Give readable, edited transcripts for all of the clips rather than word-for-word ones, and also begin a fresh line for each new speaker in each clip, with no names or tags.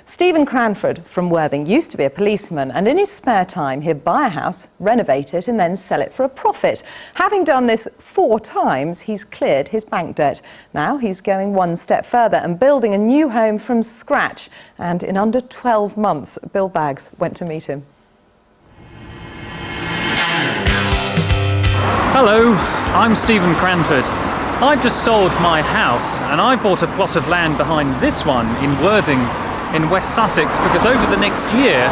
Stephen Cranford from Worthing used to be a policeman, and in his spare time he'd buy a house, renovate it and then sell it for a profit. Having done this 4 times, he's cleared his bank debt. Now he's going one step further and building a new home from scratch. And in under 12 months, Bill Baggs went to meet him.
Hello, I'm Stephen Cranford. I've just sold my house and I bought a plot of land behind this one in Worthing in West Sussex because over the next year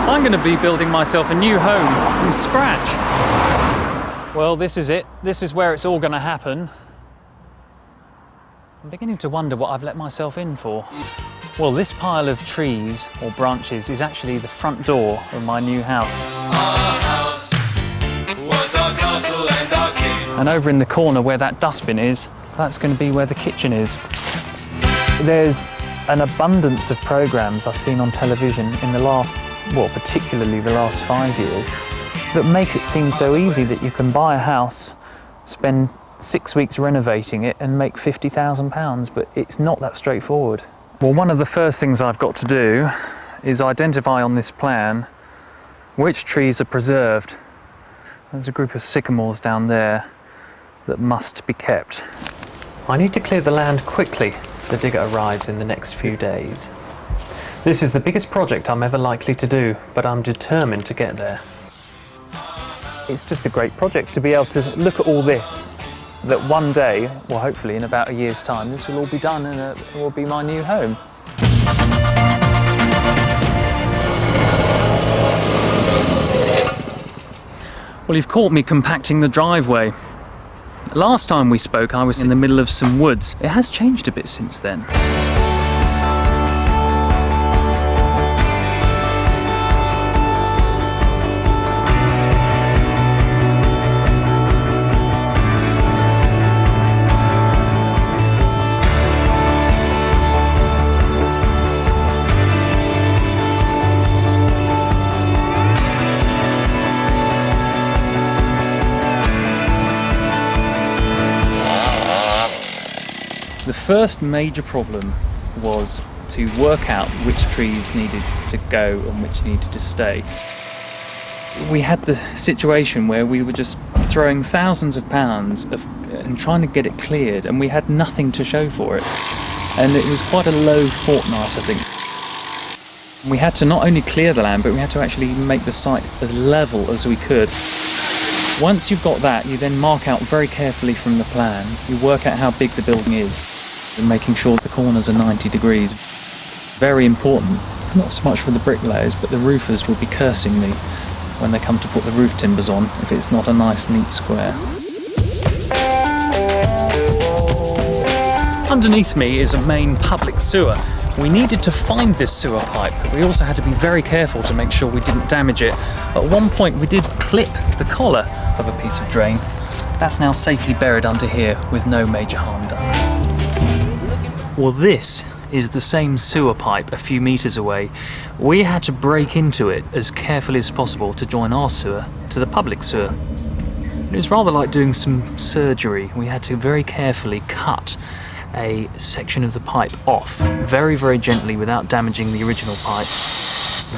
I'm going to be building myself a new home from scratch. Well, this is it. This is where it's all going to happen. I'm beginning to wonder what I've let myself in for. Well, this pile of trees or branches is actually the front door of my new house.
Our house was our castle and our king.
And over in the corner where that dustbin is, that's going to be where the kitchen is. There's an abundance of programmes I've seen on television in the last, well, particularly the last 5 years, that make it seem so easy that you can buy a house, spend 6 weeks renovating it and make £50,000, but it's not that straightforward. Well, one of the first things I've got to do is identify on this plan which trees are preserved. There's a group of sycamores down there that must be kept. I need to clear the land quickly. The digger arrives in the next few days. This is the biggest project I'm ever likely to do, but I'm determined to get there. It's just a great project to be able to look at all this, that one day, well hopefully in about a year's time, this will all be done and it will be my new home. Well, you've caught me compacting the driveway. Last time we spoke, I was in the middle of some woods. It has changed a bit since then. The first major problem was to work out which trees needed to go and which needed to stay. We had the situation where we were just throwing thousands of pounds and trying to get it cleared, and we had nothing to show for it. And it was quite a low fortnight, I think. We had to not only clear the land, but we had to actually make the site as level as we could. Once you've got that, you then mark out very carefully from the plan. You work out how big the building is, and making sure the corners are 90 degrees. Very important, not so much for the bricklayers, but the roofers will be cursing me when they come to put the roof timbers on if it's not a nice, neat square. Underneath me is a main public sewer. We needed to find this sewer pipe, but we also had to be very careful to make sure we didn't damage it. At one point we did clip the collar of a piece of drain. That's now safely buried under here with no major harm done. Well, this is the same sewer pipe a few metres away. We had to break into it as carefully as possible to join our sewer to the public sewer. It was rather like doing some surgery. We had to very carefully cut a section of the pipe off, very, very gently without damaging the original pipe.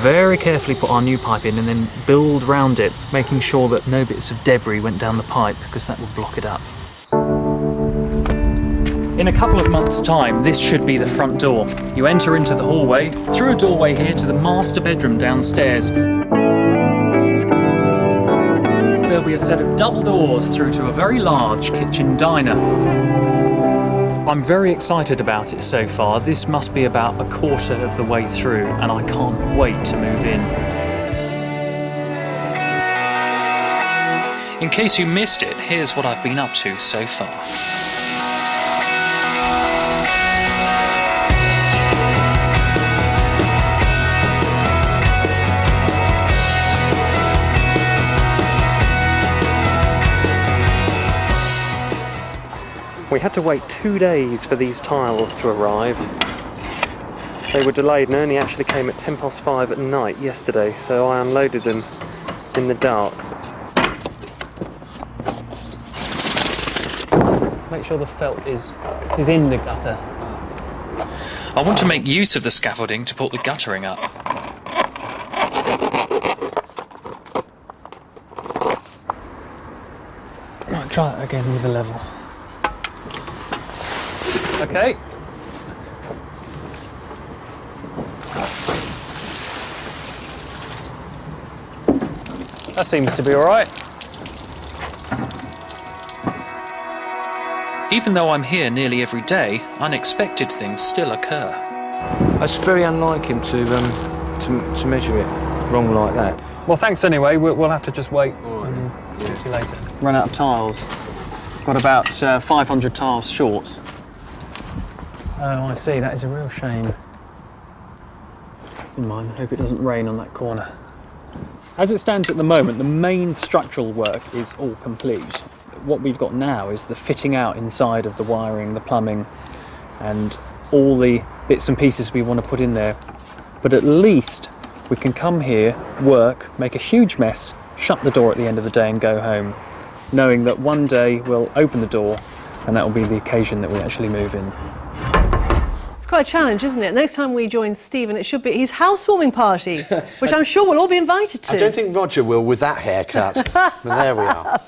Very carefully put our new pipe in and then build round it, making sure that no bits of debris went down the pipe because that would block it up. In a couple of months' time, this should be the front door. You enter into the hallway, through a doorway here to the master bedroom downstairs. There'll be a set of double doors through to a very large kitchen diner. I'm very excited about it so far. This must be about a quarter of the way through, and I can't wait to move in. In case you missed it, here's what I've been up to so far. We had to wait 2 days for these tiles to arrive. They were delayed and only actually came at 5:10 at night yesterday, so I unloaded them in the dark. Make sure the felt is in the gutter. I want to make use of the scaffolding to put the guttering up. Right, try that again with the level. Okay. That seems to be all right. Even though I'm here nearly every day, unexpected things still occur.
It's very unlike him to measure it wrong like that.
Well, thanks anyway. We'll have to just wait and see you later. Run out of tiles. Got about 500 tiles short. Oh, I see. That is a real shame. Never mind. I hope it doesn't rain on that corner. As it stands at the moment, the main structural work is all complete. What we've got now is the fitting out inside of the wiring, the plumbing, and all the bits and pieces we want to put in there. But at least we can come here, work, make a huge mess, shut the door at the end of the day and go home, knowing that one day we'll open the door and that will be the occasion that we actually move in.
It's quite a challenge, isn't it? Next time we join Stephen, it should be his housewarming party, which I'm sure we'll all be invited to.
I don't think Roger will with that haircut. But there we are.